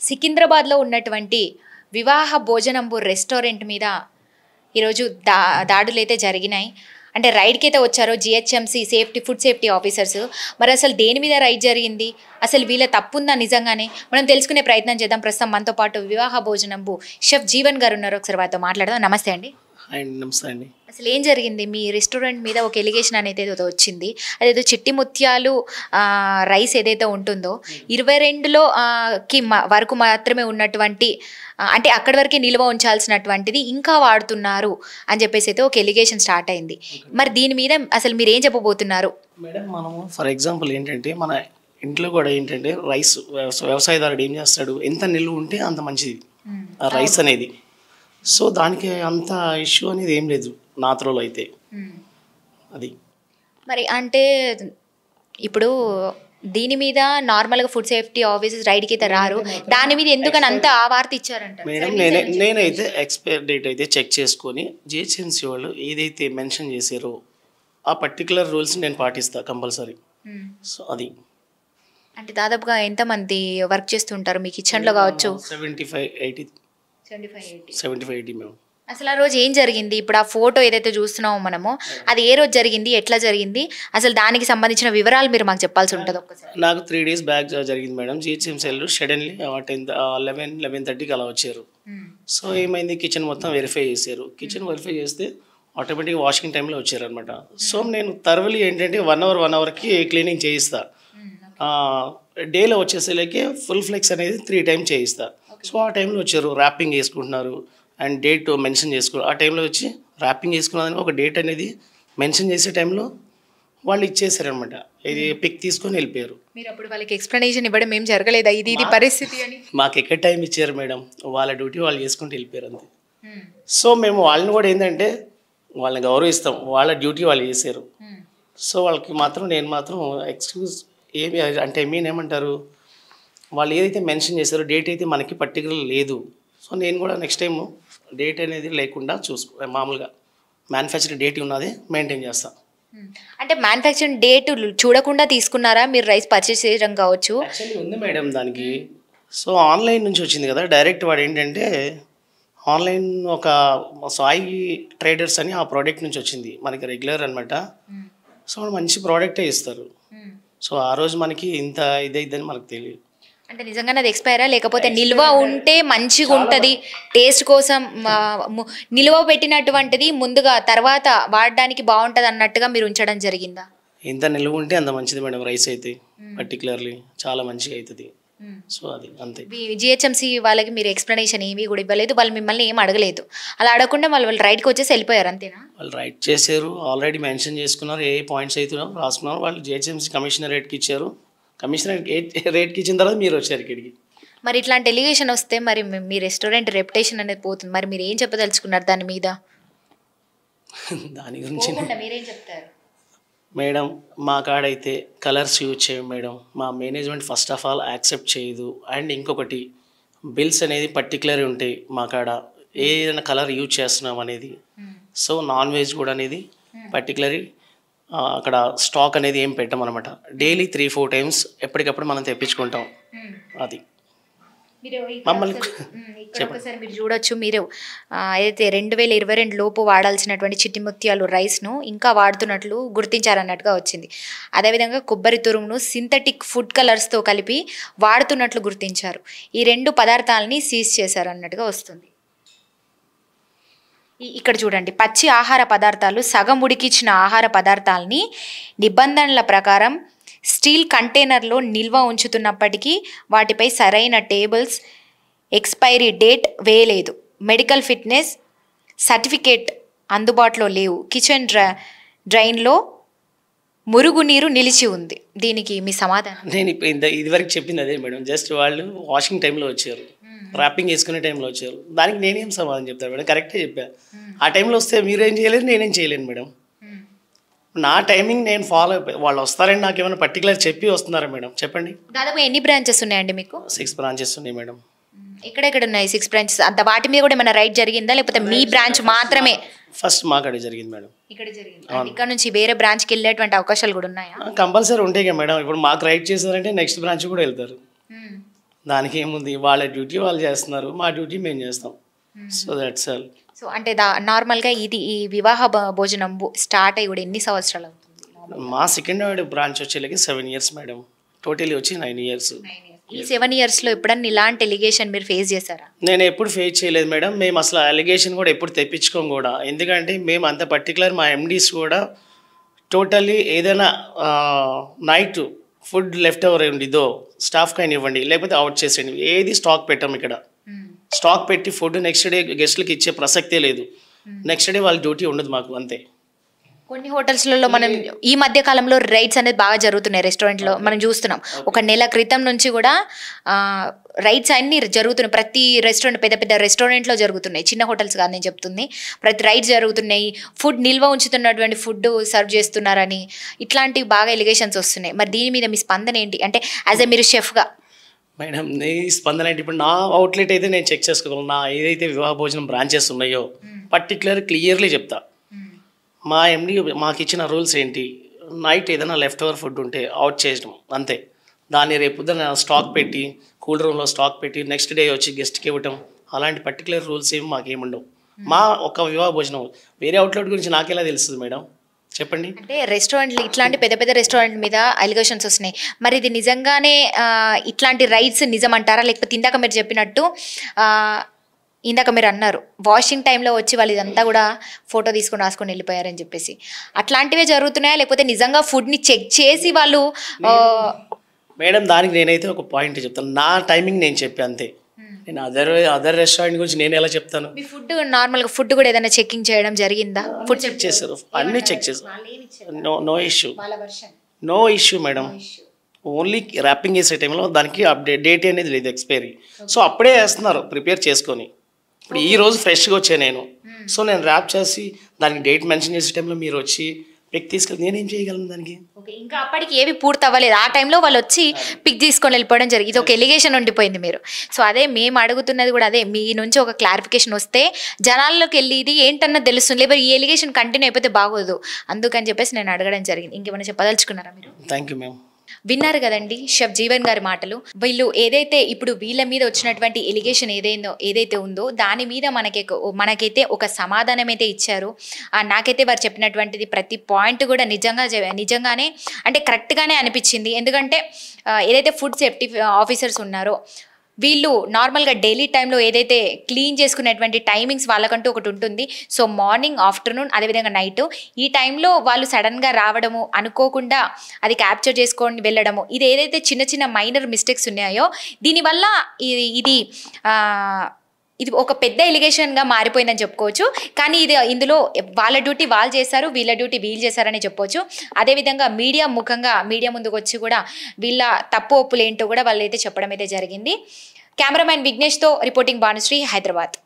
సికింద్రాబాద్లో ఉన్నటువంటి వివాహ భోజనంబు రెస్టారెంట్ మీద ఈరోజు దాడులు అయితే జరిగినాయి. అంటే రైడ్కి అయితే వచ్చారు జిహెచ్ఎంసీ ఫుడ్ సేఫ్టీ ఆఫీసర్స్. మరి అసలు దేని మీద రైడ్ జరిగింది, అసలు వీళ్ళ తప్పు ఉందా నిజంగానే మనం తెలుసుకునే ప్రయత్నం చేద్దాం. ప్రస్తుతం మనతో పాటు వివాహ భోజనంబు షెఫ్ జీవన్ గారు ఉన్నారు. ఒకసారి వారితో మాట్లాడదాం. నమస్తే అండి. నమస్తే అండి. అసలు ఏం జరిగింది? మీ రెస్టారెంట్ మీద ఒక ఎలిగేషన్ అనేది ఏదో వచ్చింది. అదేదో చిట్టి ముత్యాలు రైస్ ఏదైతే ఉంటుందో 22లో వరకు మాత్రమే ఉన్నటువంటి, అంటే అక్కడి వరకే నిల్వ ఉంచాల్సినటువంటిది ఇంకా వాడుతున్నారు అని చెప్పేసి అయితే ఒక ఎలిగేషన్ స్టార్ట్ అయింది. మరి దీని మీద అసలు మీరు ఏం చెప్పబోతున్నారు? మేడం, మనము ఫర్ ఎగ్జాంపుల్ ఏంటంటే మన ఇంట్లో కూడా ఏంటంటే రైస్ వ్యవసాయదారుడు ఏం చేస్తాడు, ఎంత నిల్వ ఉంటే అంత మంచిది ఆ రైస్ అనేది. సో దానికి అంత ఇష్యూ అనేది ఏం లేదు నాత్రోలో అయితే. అది మరి అంటే ఇప్పుడు దీని మీద నార్మల్గా ఫుడ్ సేఫ్టీ ఆఫీసర్స్ రైడ్కి అయితే రారు, దాని మీద ఎందుకని అంత ఆ వార్త ఇచ్చారంట? మేడం, నేనైతే ఎక్స్పైర్ డేట్ అయితే చెక్ చేసుకొని జిహెచ్ఎంసీ వాళ్ళు ఏదైతే మెన్షన్ చేశారో ఆ పర్టికులర్ రూల్స్ నేను పాటిస్తా కంపల్సరీ. సో అది అంటే దాదాపుగా ఎంతమంది వర్క్ చేస్తుంటారు మీ కిచెన్లో కావచ్చు? 75-80 మేము. అసలు ఆ రోజు ఏం జరిగింది? ఇప్పుడు ఆ ఫోటో ఏదైతే చూస్తున్నామో మనము, అది ఏ రోజు జరిగింది, ఎట్లా జరిగింది, అసలు దానికి సంబంధించిన వివరాలు మీరు మాకు చెప్పాల్సి ఉంటుంది ఒక్కసారి. నాకు 3 days బ్యాక్ జరిగింది మేడం. జిహెచ్ఎంసీ వాళ్ళు సడన్లీ 11-11:30కి అలా వచ్చారు. సో ఏమైంది, కిచెన్ మొత్తం వెరిఫై చేశారు. కిచెన్ వెరిఫై చేస్తే ఆటోమేటిక్గా వాషింగ్ టైంలో వచ్చారు అనమాట. సో నేను థర్వలీ ఏంటంటే 1 hourకి క్లీనింగ్ చేయిస్తా. డేలో వచ్చేసేలాకే ఫుల్ ఫ్లెక్స్ అనేది 3 times చేయిస్తా. సో ఆ టైంలో వచ్చారు, ర్యాపింగ్ చేసుకుంటున్నారు అండ్ డేట్ మెన్షన్ చేసుకున్నారు. ఆ టైంలో వచ్చి ర్యాపింగ్ చేసుకున్నదని ఒక డేట్ అనేది మెన్షన్ చేసే టైంలో వాళ్ళు ఇచ్చేసారనమాట. ఇది పిక్ తీసుకొని వెళ్ళిపోయారు. మీరు అప్పుడు వాళ్ళకి ఎక్స్ప్లెనేషన్ ఇవ్వడం ఏం జరగలేదా, ఇది పరిస్థితి అని? మాకు ఎక్కడ టైం ఇచ్చారు మేడం, వాళ్ళ డ్యూటీ వాళ్ళు చేసుకుంటూ వెళ్ళిపోయారు అంతే. సో మేము వాళ్ళని కూడా ఏంటంటే వాళ్ళని గౌరవిస్తాం, వాళ్ళ డ్యూటీ వాళ్ళు చేశారు. సో వాళ్ళకి మాత్రం నేను మాత్రం ఎక్స్క్యూజ్ ఏమి అంటే ఏమంటారు, వాళ్ళు ఏదైతే మెన్షన్ చేశారో డేట్ అయితే మనకి పర్టికులర్ లేదు. సో నేను కూడా నెక్స్ట్ టైం డేట్ అనేది లేకుండా మామూలుగా మ్యానుఫ్యాక్చరింగ్ డేట్ ఉన్నది మెయింటైన్ చేస్తాను. అంటే మ్యానుఫ్యాక్చరింగ్ డేట్ చూడకుండా తీసుకున్నారా మీరు రైస్ పర్చేస్ చేయడం కావచ్చు? యాక్చువల్లీ ఉంది మేడం దానికి. సో ఆన్లైన్ నుంచి వచ్చింది కదా డైరెక్ట్. వాడు ఏంటంటే ఆన్లైన్ ఒక సాయి ట్రేడర్స్ అని ఆ ప్రోడక్ట్ నుంచి వచ్చింది, మనకి రెగ్యులర్ అనమాట. సో మంచి ప్రోడక్టే ఇస్తారు. సో ఆ రోజు మనకి ఇంత ఇదైందని మనకు తెలియదు. అంటే నిజంగానే అది ఎక్స్పైరా, లేకపోతే నిల్వ ఉంటే మంచిగా ఉంటుంది టేస్ట్ కోసం నిల్వ పెట్టినటువంటిది ముందుగా తర్వాత వాడడానికి బాగుంటుంది అన్నట్టుగా మీరు ఉంచడం జరిగిందా? ఎంత నిల్వ ఉంటే అంత మంచిది మేడం. రైస్ అయితే పర్టికులర్లీ చాలా మంచిగా అవుతుంది. సో అది అంతే. జిహెచ్ఎంసీ వాళ్ళకి మీరు ఎక్స్ప్లెనేషన్ ఏమీ కూడా ఇవ్వలేదు, వాళ్ళు మిమ్మల్ని ఏం అడగలేదు. అలా అడగకుండా వాళ్ళు రైడ్కి వచ్చేసి వెళ్ళిపోయారు అంతేనా? వాళ్ళు రైడ్ చేశారు, ఆల్రెడీ మెన్షన్ చేసుకున్నారు, ఏ పాయింట్స్ అవుతున్నారో రాసుకున్నారు. వాళ్ళు జిహెచ్ఎంసీ కమిషనర్ రేట్కి ఇచ్చారు. కమిషనర్ రేట్కి ఇచ్చిన తర్వాత మీరు వచ్చారు ఇక్కడికి. మరి ఇట్లాంటి ఎలిగేషన్ వస్తే మరి మీ రెస్టారెంట్ రెప్యుటేషన్ అనేది పోతుంది. మరి మీరు ఏం చెప్పదలుచుకున్నారు దాని మీద? దాని గురించి మీరేం చెప్తారు మేడం? మా కాడైతే కలర్స్ యూజ్ చేయం మేడం. మా management first of all accept చేయదు. అండ్ ఇంకొకటి బిల్స్ అనేది పర్టికులర్ ఉంటాయి మా కాడ, ఏదైనా కలర్ యూజ్ చేస్తున్నాం అనేది. సో నాన్ వెజ్ కూడా అనేది పర్టికులర్ అక్కడ స్టాక్ అనేది ఏం పెట్టమన్నమాట. డైలీ 3-4 times ఎప్పటికప్పుడు మనం తెప్పించుకుంటాం. అది మమ్మల్ని ఒకసారి మీరు చూడొచ్చు. మీరు ఏదైతే 2022 లోపు వాడాల్సినటువంటి చిట్టి ముత్యాలు రైస్ను ఇంకా వాడుతున్నట్లు గుర్తించారన్నట్టుగా వచ్చింది. అదేవిధంగా కొబ్బరి తురుమును సింథటిక్ ఫుడ్ కలర్స్తో కలిపి వాడుతున్నట్లు గుర్తించారు. ఈ 2 పదార్థాలని సీజ్ చేశారు అన్నట్టుగా వస్తుంది. ఇక్కడ చూడండి, పచ్చి ఆహార పదార్థాలు, సగం ఉడికించిన ఆహార పదార్థాలని నిబంధనల ప్రకారం స్టీల్ కంటైనర్లో నిల్వ ఉంచుతున్నప్పటికీ వాటిపై సరైన టేబుల్స్, ఎక్స్పైరీ డేట్ వేయలేదు, మెడికల్ ఫిట్నెస్ సర్టిఫికేట్ అందుబాటులో లేవు, కిచెన్ డ్రైన్లో మురుగునీరు నిలిచి ఉంది. దీనికి మీ సమాధానం? నేను ఇప్పుడు ఇదివరకు చెప్పింది అదే మేడం. జస్ట్ వాళ్ళు వాషింగ్ టైంలో వచ్చారు, ర్యాపింగ్ వేసుకునే టైంలో వచ్చారు. దానికి నేనేం సమాధానం చెప్తాను మేడం? కరెక్టే చెప్పాను. ఆ టైంలో వస్తే మీరేం చేయలేదు, నేనేం చేయలేను మేడం. నా టైమింగ్ నేను ఫాలో అయిపోయి వాళ్ళు వస్తారని నాకు ఏమైనా పర్టికులర్ చెప్పి వస్తున్నారా మేడం? చెప్పండి. దాదాపు ఎన్ని బ్రాంచెస్ ఉన్నాయండి మీకు? 6 branches ఉన్నాయి మేడం. ఎక్కడెక్కడ ఉన్నాయి 6 branches? అంత వాటి మీద కూడా ఏమైనా రైట్ జరిగిందా, లేకపోతే మీ బ్రాంచ్ మాత్రమే? ఫస్ట్ మాకడే జరిగింది మేడం. ఇక్కడ జరిగింది. ఇక్కడ నుంచి వేరే బ్రాంచ్కి వెళ్ళేటువంటి అవకాశాలు కూడా ఉన్నాయా? కంపల్సరీ ఉంటాయి కదా మేడం. ఇప్పుడు మాకు రైట్ చేశారంటే నెక్స్ట్ బ్రాంచ్ కూడా వెళ్తారు. దానికి ఏముంది, వాళ్ళ డ్యూటీ వాళ్ళు చేస్తున్నారు, మా డ్యూటీ మేము చేస్తాం. So that's all. సో అంటే నార్మల్గా ఈ వివాహ భోజనం స్టార్ట్ అయ్యి కూడా ఎన్ని సంవత్సరాలు అవుతుంది? మా సెకండ్ బ్రాంచ్ వచ్చేలాకి 7 years మేడం, టోటలీ వచ్చి 9 years. ఈ 7 yearsలో ఎప్పుడన్నా ఇలాంటి ఎలిగేషన్ మీరు ఫేస్ చేశారా? నేను ఎప్పుడు ఫేస్ చేయలేదు మేడం. మేము అసలు అలిగేషన్ కూడా ఎప్పుడు తెప్పించుకోం కూడా. ఎందుకంటే మేము అంత పర్టికులర్, మా ఎండీస్ కూడా టోటల్లీ ఏదైనా నైట్ ఫుడ్ లెఫ్ట్ ఓవర్ ఉండిదో స్టాఫ్ కైనా ఇవ్వండి, లేకపోతే అవుట్ చేసేయండి, ఏది స్టాక్ పెట్టాం ఇక్కడ. స్టాక్ పెట్టి ఫుడ్ నెక్స్ట్ డే గెస్ట్లకి ఇచ్చే ప్రసక్తే లేదు. నెక్స్ట్ డే వాళ్ళ డ్యూటీ ఉండదు మాకు, అంతే. కొన్ని హోటల్స్లలో మనం ఈ మధ్య కాలంలో రైడ్స్ అనేది బాగా జరుగుతున్నాయి. రెస్టారెంట్లో మనం చూస్తున్నాం, ఒక నెల క్రితం నుంచి కూడా రైడ్స్ అన్నీ జరుగుతున్నాయి. ప్రతి రెస్టారెంట్, పెద్ద పెద్ద రెస్టారెంట్లో జరుగుతున్నాయి, చిన్న హోటల్స్ కాదు నేను చెప్తుంది. ప్రతి రైడ్స్ జరుగుతున్నాయి. ఫుడ్ నిల్వ ఉంచుతున్నటువంటి ఫుడ్ సర్వ్ చేస్తున్నారని ఇట్లాంటివి బాగా ఎలిగేషన్స్ వస్తున్నాయి. మరి దీని మీద మీ స్పందన ఏంటి? అంటే యాజ్ ఎ మీరు షెఫ్గా. మేడం ఈ స్పందన ఏంటి, ఇప్పుడు నా అవుట్లెట్ అయితే నేను చెక్ చేసుకోగలను. నా ఏదైతే వివాహ భోజనం బ్రాంచెస్ ఉన్నాయో పర్టికులర్ క్లియర్లీ చెప్తా. మా ఎండి మాకు ఇచ్చిన రూల్స్ ఏంటి, నైట్ ఏదైనా లెఫ్ట్ ఓవర్ ఫుడ్ ఉంటే అవుట్ చేయడం అంతే. దాన్ని రేపు స్టాక్ పెట్టి కూల్ రూమ్లో స్టాక్ పెట్టి నెక్స్ట్ డే వచ్చి గెస్ట్కి ఇవ్వటం, అలాంటి పర్టికులర్ రూల్స్ ఏమి మాకేముండవు. మా ఒక వివాహ భోజనం వేరే అవుట్లెట్ గురించి నాకెలా తెలుస్తుంది మేడం, చెప్పండి. అంటే రెస్టారెంట్లు ఇట్లాంటి పెద్ద పెద్ద రెస్టారెంట్ మీద అలిగేషన్స్ వస్తున్నాయి. మరి ఇది నిజంగానే ఇట్లాంటి రైట్స్ నిజం అంటారా? లేకపోతే ఇందాక మీరు చెప్పినట్టు ఇందాక మీరు అన్నారు వాషింగ్ టైంలో వచ్చి వాళ్ళు ఇదంతా కూడా ఫోటో తీసుకొని రాసుకొని వెళ్ళిపోయారని చెప్పేసి, అట్లాంటివే జరుగుతున్నాయా? లేకపోతే నిజంగా ఫుడ్ని చెక్ చేసి వాళ్ళు? మేడం దానికి నేనైతే ఒక పాయింట్ చెప్తాను. నా టైమింగ్ నేను చెప్పి అంతే. నేను అదర్ రెస్టారెంట్ గురించి నేను ఎలా చెప్తాను? మీ ఫుడ్ నార్మల్గా ఫుడ్ కూడా ఏదైనా చెకింగ్ చేయడం జరిగిందా? ఫుడ్ చెక్ చేశారు, అన్నీ చెక్ చేశారు. No issue, no issue madam. Only wrapping చేసే టైంలో దానికి డేట్ అనేది లేదు, ఎక్స్పైరీ. సో అప్పుడే వేస్తున్నారు ప్రిపేర్ చేసుకొని. ఇప్పుడు ఈ రోజు ఫ్రెష్గా వచ్చాను నేను, సో నేను ర్యాప్ చేసి దానికి డేట్ మెన్షన్ చేసే టైంలో మీరు వచ్చి పిక్ తీసుకెళ్ళి నేనేం చేయగలను దానికి? ఇంకా అప్పటికి ఏవి పూర్తి అవ్వలేదు. ఆ టైంలో వాళ్ళు వచ్చి పిక్ తీసుకొని వెళ్ళిపోవడం జరిగింది. ఇది ఒక ఎలిగేషన్ ఉండిపోయింది మీరు. సో అదే మేము అడుగుతున్నది కూడా అదే, మీ నుంచి ఒక క్లారిఫికేషన్ వస్తే జనాల్లోకి వెళ్ళి ఇది ఏంటన్నా తెలుస్తుంది. లేకపోతే ఈ ఎలిగేషన్ కంటిన్యూ అయిపోతే బాగోదు, అందుకని చెప్పేసి నేను అడగడం జరిగింది. ఇంకేమైనా చెప్పదలుచుకున్నారా మీరు? Thank you ma'am. విన్నారు కదండి షెఫ్ జీవన్ గారి మాటలు. వీళ్ళు ఏదైతే ఇప్పుడు వీళ్ళ మీద వచ్చినటువంటి ఎలిగేషన్ ఏదైతే ఉందో దాని మీద మనకైతే ఒక సమాధానం అయితే ఇచ్చారు. నాకైతే వారు చెప్పినటువంటిది ప్రతి పాయింట్ కూడా నిజంగానే అంటే కరెక్ట్గానే అనిపించింది. ఎందుకంటే ఏదైతే ఫుడ్ సేఫ్టీ ఆఫీసర్స్ ఉన్నారో వీళ్ళు నార్మల్గా డైలీ టైంలో ఏదైతే క్లీన్ చేసుకునేటువంటి టైమింగ్స్ వాళ్ళకంటూ ఒకటి ఉంటుంది. సో మార్నింగ్, ఆఫ్టర్నూన్, అదేవిధంగా నైట్, ఈ టైంలో వాళ్ళు సడన్గా రావడము, అనుకోకుండా అది క్యాప్చర్ చేసుకొని వెళ్ళడము, ఇది ఏదైతే చిన్న చిన్న మైనర్ మిస్టేక్స్ ఉన్నాయో దీనివల్ల ఇది ఒక పెద్ద ఎలిగేషన్గా మారిపోయిందని చెప్పుకోవచ్చు. కానీ ఇందులో వాళ్ళ డ్యూటీ వాళ్ళు చేశారు, వీళ్ళ డ్యూటీ వీళ్ళు చేశారని చెప్పొచ్చు. అదేవిధంగా మీడియా ముందుకు వచ్చి కూడా వీళ్ళ తప్పు ఒప్పులు ఏంటో కూడా వాళ్ళు అయితే చెప్పడం అయితే జరిగింది. కెమెరామ్యాన్ విఘ్నేష్తో రిపోర్టింగ్ భానుశ్రీ, హైదరాబాద్.